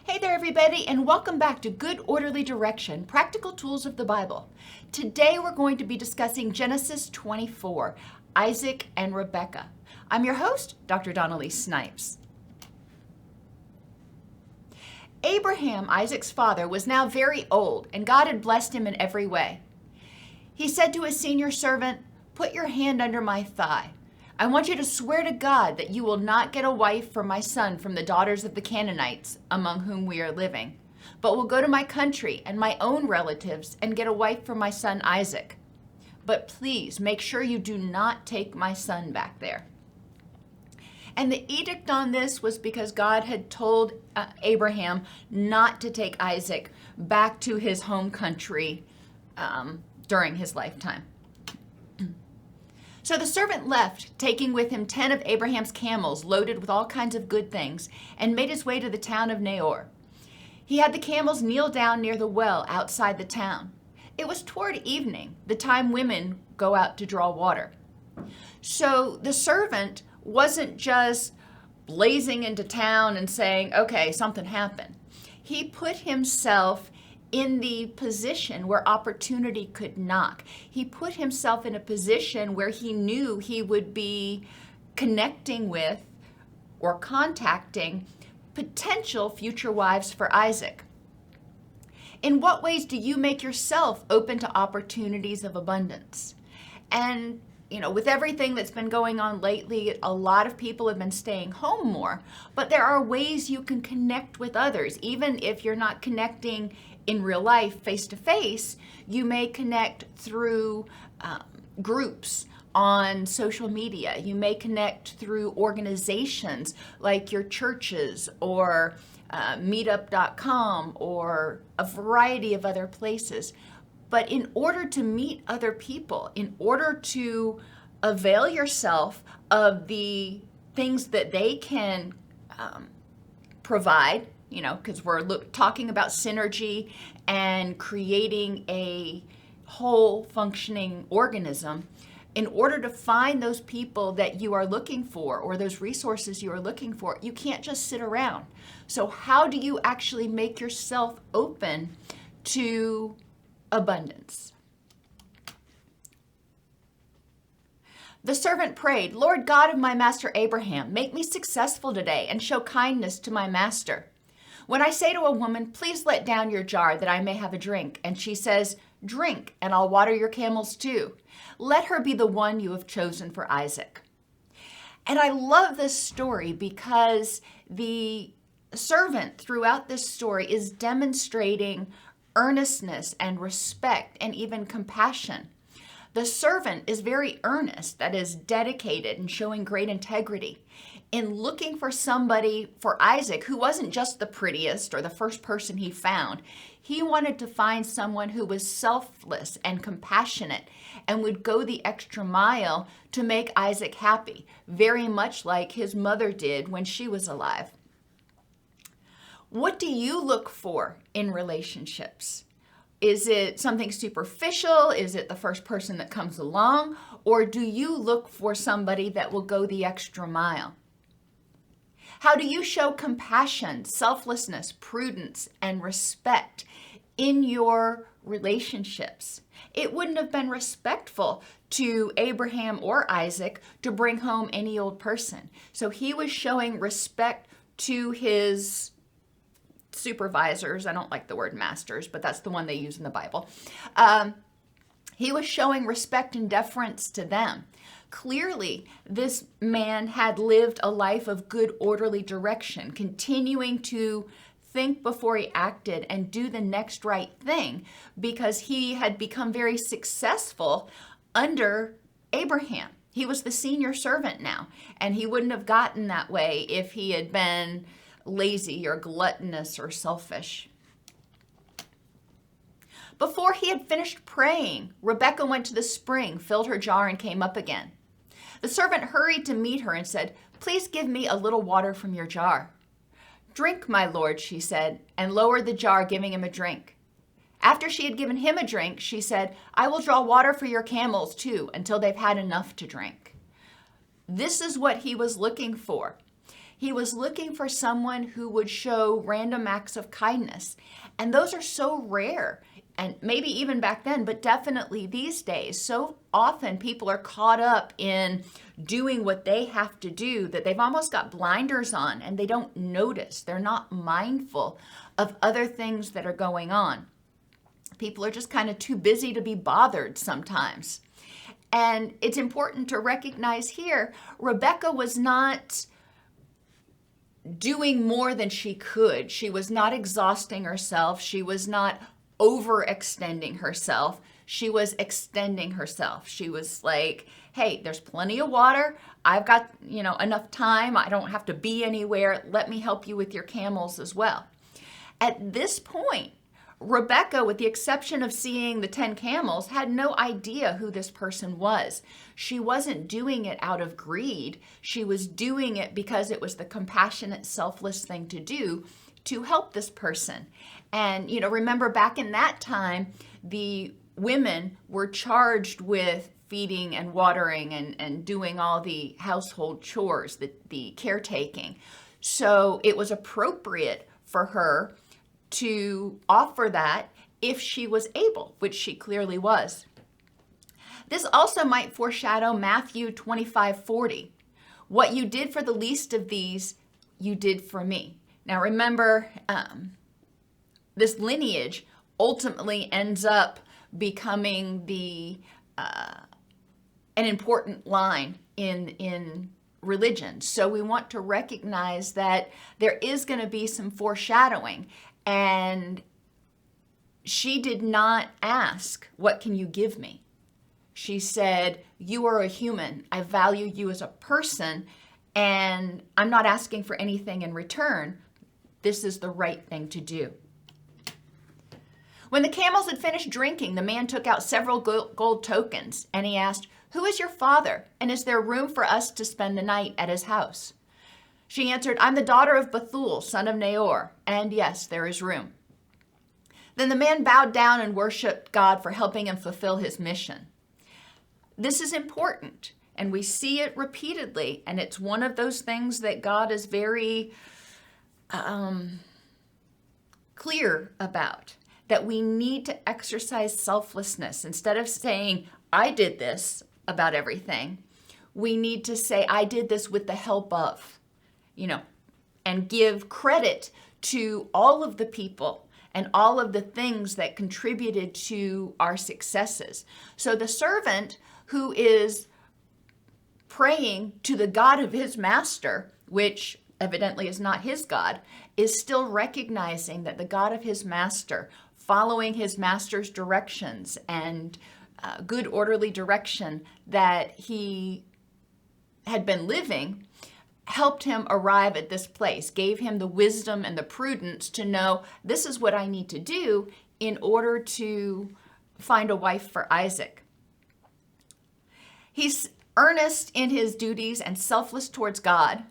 Hey there, everybody, and welcome back to Good Orderly Direction, Practical Tools of the Bible. Today we're going to be discussing Genesis 24, Isaac and Rebekah. I'm your host, Dr. Donnelly Snipes. Abraham, Isaac's father, was now very old, and God had blessed him in every way. He said to his senior servant, "Put your hand under my thigh. I want you to swear to God that you will not get a wife for my son from the daughters of the Canaanites among whom we are living, but will go to my country and my own relatives and get a wife for my son Isaac. But please make sure you do not take my son back there." And the edict on this was because God had told Abraham not to take Isaac back to his home country during his lifetime. So the servant left, taking with him 10 of Abraham's camels loaded with all kinds of good things, and made his way to the town of Nahor. He had the camels kneel down near the well outside the town. It was toward evening, the time women go out to draw water. So the servant wasn't just blazing into town and saying, okay, something happened. He put himself in the position where opportunity could knock. He put himself in a position where he knew he would be connecting with or contacting potential future wives for Isaac. In what ways do you make yourself open to opportunities of abundance? And with everything that's been going on lately, a lot of people have been staying home more, but there are ways you can connect with others. Even if you're not connecting in real life, face to face, you may connect through groups on social media. You may connect through organizations like your churches or meetup.com or a variety of other places. But in order to meet other people, in order to avail yourself of the things that they can provide, because we're talking about synergy and creating a whole functioning organism, in order to find those people that you are looking for or those resources you are looking for, you can't just sit around. So how do you actually make yourself open to abundance? The servant prayed, "Lord God of my master Abraham, make me successful today and show kindness to my master. When I say to a woman, 'Please let down your jar that I may have a drink,' and she says, 'Drink, and I'll water your camels too,' let her be the one you have chosen for Isaac." And I love this story because the servant throughout this story is demonstrating earnestness and respect and even compassion. The servant is very earnest, that is dedicated and showing great integrity in looking for somebody for Isaac who wasn't just the prettiest or the first person he found. He wanted to find someone who was selfless and compassionate and would go the extra mile to make Isaac happy, very much like his mother did when she was alive. What do you look for in relationships? Is it something superficial? Is it the first person that comes along? Or do you look for somebody that will go the extra mile? How do you show compassion, selflessness, prudence, and respect in your relationships? It wouldn't have been respectful to Abraham or Isaac to bring home any old person. So he was showing respect to his supervisors. I don't like the word masters, but that's the one they use in the Bible. He was showing respect and deference to them. Clearly, this man had lived a life of good, orderly direction, continuing to think before he acted and do the next right thing because he had become very successful under Abraham. He was the senior servant now, and he wouldn't have gotten that way if he had been lazy or gluttonous or selfish. Before he had finished praying, Rebekah went to the spring, filled her jar, and came up again. The servant hurried to meet her and said, "Please give me a little water from your jar." "Drink, my lord," she said, and lowered the jar, giving him a drink. After she had given him a drink, she said, "I will draw water for your camels too, until they've had enough to drink." This is what he was looking for. He was looking for someone who would show random acts of kindness. And those are so rare. And maybe even back then, but definitely these days. So often people are caught up in doing what they have to do that they've almost got blinders on and they don't notice. They're not mindful of other things that are going on. People are just kind of too busy to be bothered sometimes. And it's important to recognize here, Rebekah was not doing more than she could. She was not exhausting herself. She was not overextending herself. She was extending herself. She was like, hey, there's plenty of water. I've got, enough time. I don't have to be anywhere. Let me help you with your camels as well. At this point, Rebekah, with the exception of seeing the 10 camels, had no idea who this person was. She wasn't doing it out of greed. She was doing it because it was the compassionate, selfless thing to do to help this person. And, remember back in that time, the women were charged with feeding and watering and doing all the household chores, the caretaking. So it was appropriate for her to offer that if she was able, which she clearly was. This also might foreshadow Matthew 25:40. What you did for the least of these, you did for me. Now remember, this lineage ultimately ends up becoming an important line in religion. So we want to recognize that there is going to be some foreshadowing. And she did not ask, what can you give me? She said, you are a human. I value you as a person, and I'm not asking for anything in return. This is the right thing to do. When the camels had finished drinking, the man took out several gold tokens, and he asked, who is your father, and is there room for us to spend the night at his house? She answered, I'm the daughter of Bethuel, son of Nahor, and yes, there is room. Then the man bowed down and worshiped God for helping him fulfill his mission. This is important, and we see it repeatedly, and it's one of those things that God is very clear about, that we need to exercise selflessness. Instead of saying, I did this about everything, we need to say, I did this with the help of, and give credit to all of the people and all of the things that contributed to our successes. So the servant who is praying to the God of his master, which evidently is not his God, is still recognizing that the God of his master, following his master's directions and good orderly direction that he had been living, helped him arrive at this place, gave him the wisdom and the prudence to know this is what I need to do in order to find a wife for Isaac. He's earnest in his duties and selfless towards God.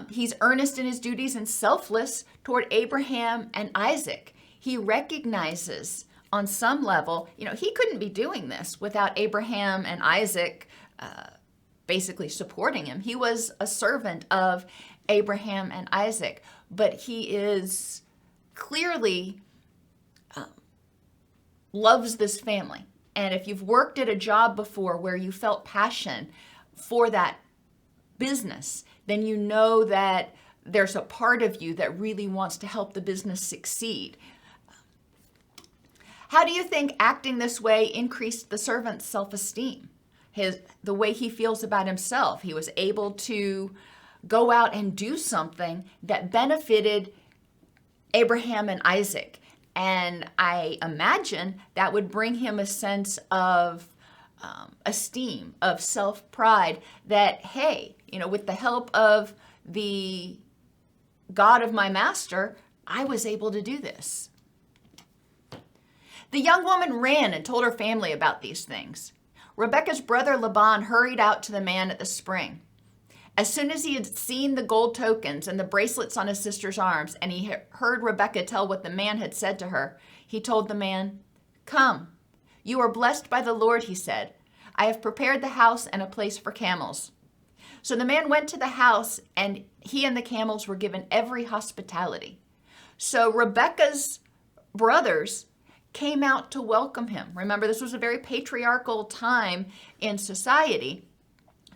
He's earnest in his duties and selfless toward Abraham and Isaac. He recognizes on some level, he couldn't be doing this without Abraham and Isaac basically supporting him. He was a servant of Abraham and Isaac, but he is clearly loves this family. And if you've worked at a job before where you felt passion for that business, then you know that there's a part of you that really wants to help the business succeed. How do you think acting this way increased the servant's self-esteem? The way he feels about himself. He was able to go out and do something that benefited Abraham and Isaac. And I imagine that would bring him a sense of esteem, of self-pride, that, hey, with the help of the God of my master, I was able to do this. The young woman ran and told her family about these things. Rebekah's brother Laban hurried out to the man at the spring. As soon as he had seen the gold tokens and the bracelets on his sister's arms, and he heard Rebekah tell what the man had said to her, he told the man, "Come, you are blessed by the Lord," he said. "I have prepared the house and a place for camels." So the man went to the house, and he and the camels were given every hospitality. So Rebekah's brothers came out to welcome him. Remember, this was a very patriarchal time in society.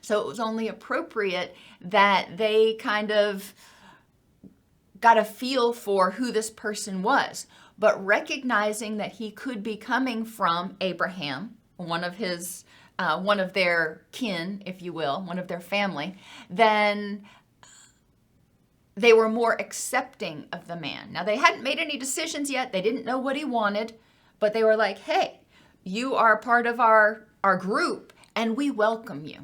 So it was only appropriate that they kind of got a feel for who this person was. But recognizing that he could be coming from Abraham, one of their kin, if you will, one of their family, then they were more accepting of the man. Now, they hadn't made any decisions yet. They didn't know what he wanted, but they were like, hey, you are part of our group, and we welcome you.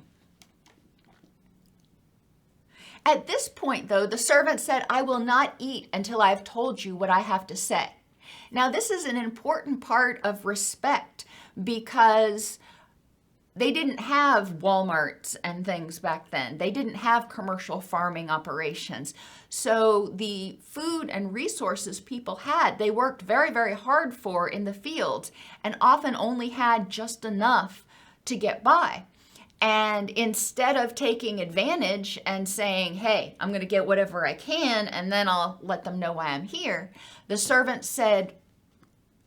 At this point, though, the servant said, I will not eat until I have told you what I have to say. Now, this is an important part of respect because they didn't have Walmarts and things back then. They didn't have commercial farming operations. So the food and resources people had, they worked very, very hard for in the fields and often only had just enough to get by. And instead of taking advantage and saying, hey, I'm going to get whatever I can and then I'll let them know why I'm here, the servant said,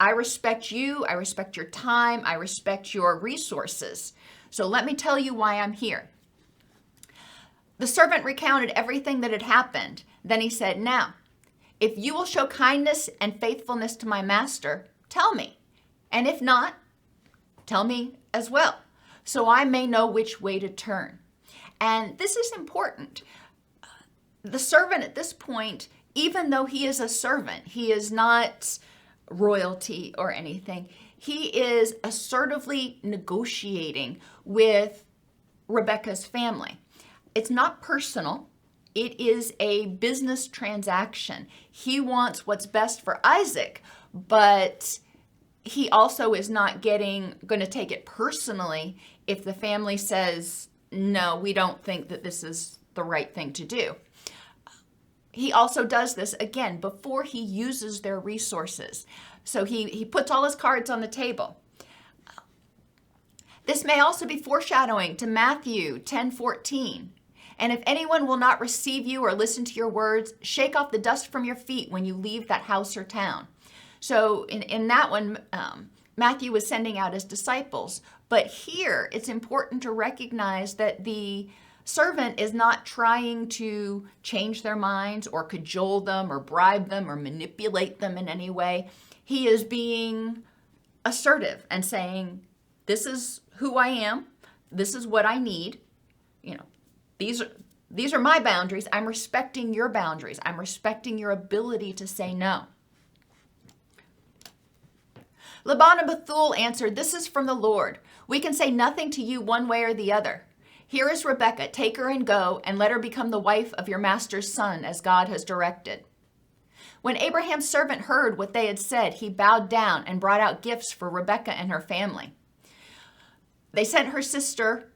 I respect you, I respect your time, I respect your resources. So let me tell you why I'm here. The servant recounted everything that had happened. Then he said, now, if you will show kindness and faithfulness to my master, tell me. And if not, tell me as well, so I may know which way to turn. And this is important. The servant at this point, even though he is a servant, he is not royalty or anything, he is assertively negotiating with Rebekah's family. It's not personal. It is a business transaction. He wants what's best for Isaac, but he also is not going to take it personally if the family says, no, we don't think that this is the right thing to do. He also does this, again, before he uses their resources. So he puts all his cards on the table. This may also be foreshadowing to Matthew 10:14. And if anyone will not receive you or listen to your words, shake off the dust from your feet when you leave that house or town. So in that one, Matthew was sending out his disciples. But here, it's important to recognize that the servant is not trying to change their minds or cajole them or bribe them or manipulate them in any way. He is being assertive and saying, this is who I am. This is what I need. You know, these are my boundaries. I'm respecting your boundaries. I'm respecting your ability to say no. Laban and Bethuel answered, this is from the Lord. We can say nothing to you one way or the other. Here is Rebekah. Take her and go, and let her become the wife of your master's son, as God has directed. When Abraham's servant heard what they had said, he bowed down and brought out gifts for Rebekah and her family. They sent their sister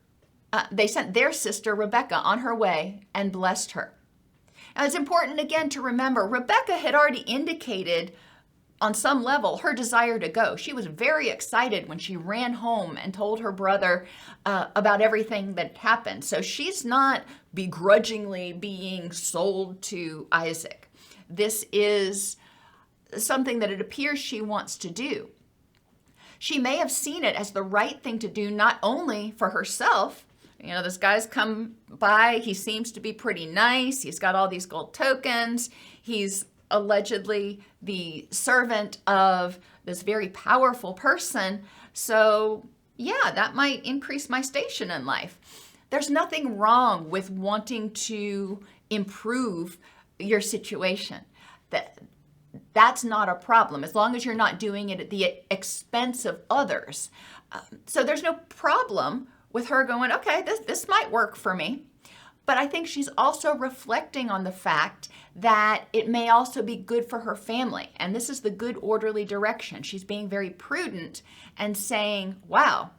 Rebekah on her way and blessed her. Now, it's important again to remember, Rebekah had already indicated on some level her desire to go. She was very excited when she ran home and told her brother about everything that happened. So she's not begrudgingly being sold to Isaac. This is something that it appears she wants to do. She may have seen it as the right thing to do, not only for herself. You know, this guy's come by. He seems to be pretty nice. He's got all these gold tokens. He's allegedly the servant of this very powerful person. So yeah, that might increase my station in life. There's nothing wrong with wanting to improve your situation. That's not a problem, as long as you're not doing it at the expense of others. So there's no problem with her going, okay, this might work for me. But I think she's also reflecting on the fact that it may also be good for her family. And this is the good orderly direction. She's being very prudent and saying, wow,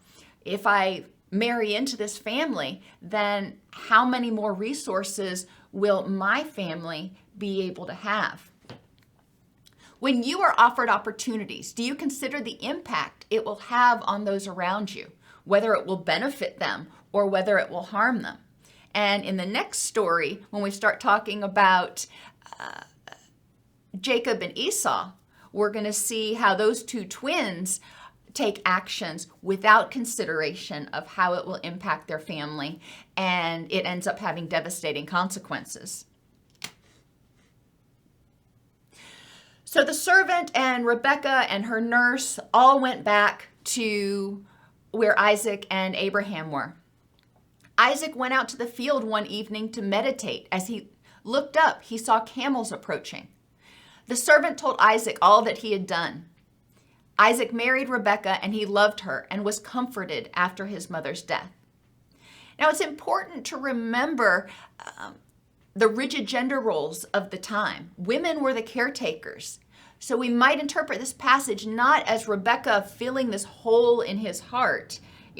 if I marry into this family, then how many more resources will my family be able to have? When you are offered opportunities, do you consider the impact it will have on those around you, whether it will benefit them or whether it will harm them? And in the next story, when we start talking about Jacob and Esau, we're going to see how those two twins take actions without consideration of how it will impact their family, and it ends up having devastating consequences. So the servant and Rebekah and her nurse all went back to where Isaac and Abraham were. Isaac went out to the field one evening to meditate. As he looked up, he saw camels approaching. The servant told Isaac all that he had done. Isaac married Rebekah, and he loved her and was comforted after his mother's death. Now, it's important to remember the rigid gender roles of the time. Women were the caretakers. So we might interpret this passage not as Rebekah filling this hole in his heart,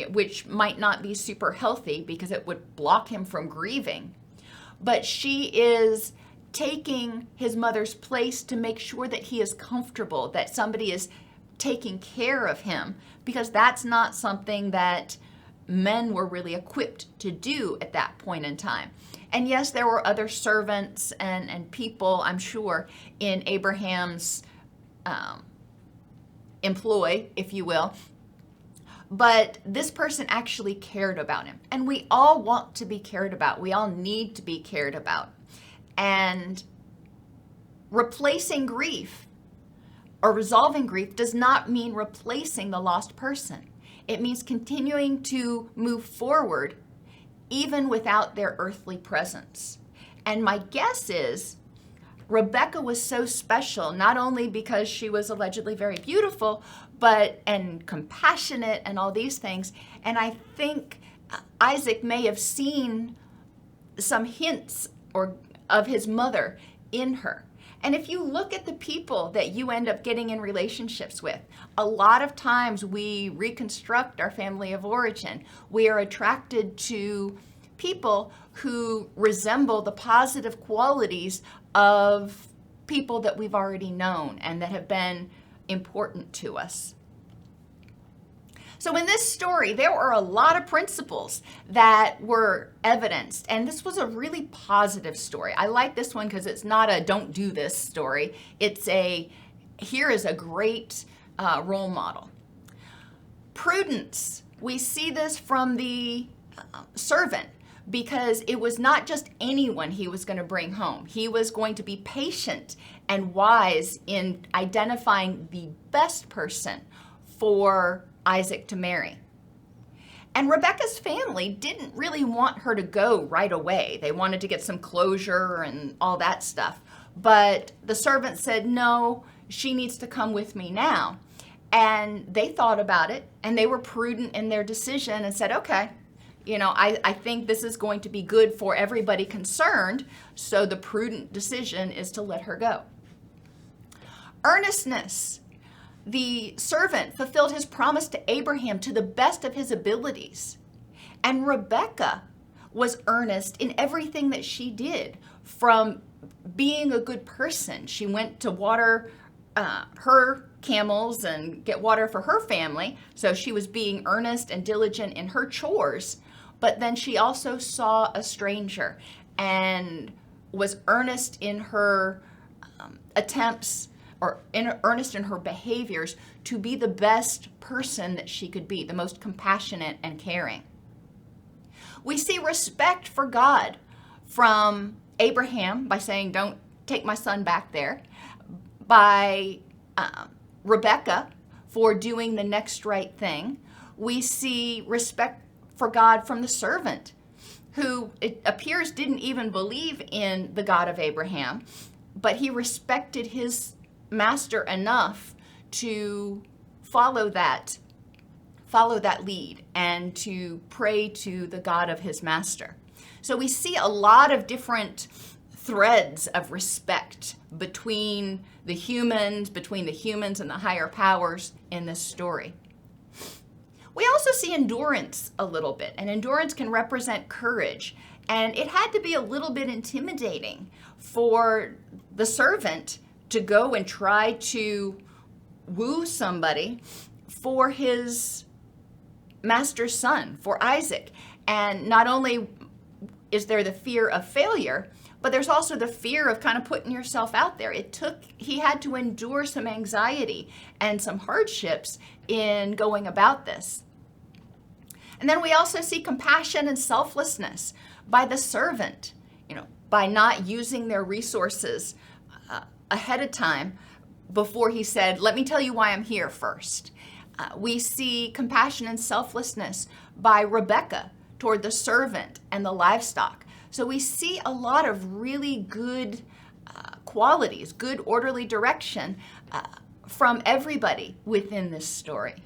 which might not be super healthy because it would block him from grieving, but she is taking his mother's place to make sure that he is comfortable, that somebody is taking care of him, because that's not something that men were really equipped to do at that point in time. And yes, there were other servants and people, I'm sure, in Abraham's employ, if you will, but this person actually cared about him. And we all want to be cared about. We all need to be cared about. And replacing grief or resolving grief does not mean replacing the lost person. It means continuing to move forward even without their earthly presence. And my guess is Rebekah was so special, not only because she was allegedly very beautiful, but and compassionate and all these things. And I think Isaac may have seen some hints of his mother in her. And if you look at the people that you end up getting in relationships with, a lot of times we reconstruct our family of origin. We are attracted to people who resemble the positive qualities of people that we've already known and that have been important to us. So in this story, there were a lot of principles that were evidenced, and this was a really positive story. I like this one because it's not a don't do this story. It's a, here is a great role model. Prudence. We see this from the servant, because it was not just anyone he was going to bring home. He was going to be patient and wise in identifying the best person for Isaac to marry. And Rebekah's family didn't really want her to go right away. They wanted to get some closure and all that stuff. But the servant said, no, she needs to come with me now. And they thought about it, and they were prudent in their decision and said, okay, I think this is going to be good for everybody concerned, so the prudent decision is to let her go. Earnestness. The servant fulfilled his promise to Abraham to the best of his abilities. And Rebekah was earnest in everything that she did, from being a good person. She went to water her camels and get water for her family, so she was being earnest and diligent in her chores. But then she also saw a stranger and was earnest in her attempts, or earnest in her behaviors to be the best person that she could be, the most compassionate and caring. We see respect for God from Abraham by saying, don't take my son back there, by Rebekah for doing the next right thing. We see respect for God from the servant, who it appears didn't even believe in the God of Abraham, but he respected his master enough to follow that lead and to pray to the God of his master. So we see a lot of different threads of respect between the humans and the higher powers in this story. We also see endurance a little bit, and endurance can represent courage, and it had to be a little bit intimidating for the servant to go and try to woo somebody for his master's son, for Isaac. And not only is there the fear of failure, but there's also the fear of kind of putting yourself out there. He had to endure some anxiety and some hardships in going about this. And then we also see compassion and selflessness by the servant, by not using their resources ahead of time before he said, let me tell you why I'm here first. We see compassion and selflessness by Rebekah toward the servant and the livestock. So we see a lot of really good qualities, good orderly direction from everybody within this story.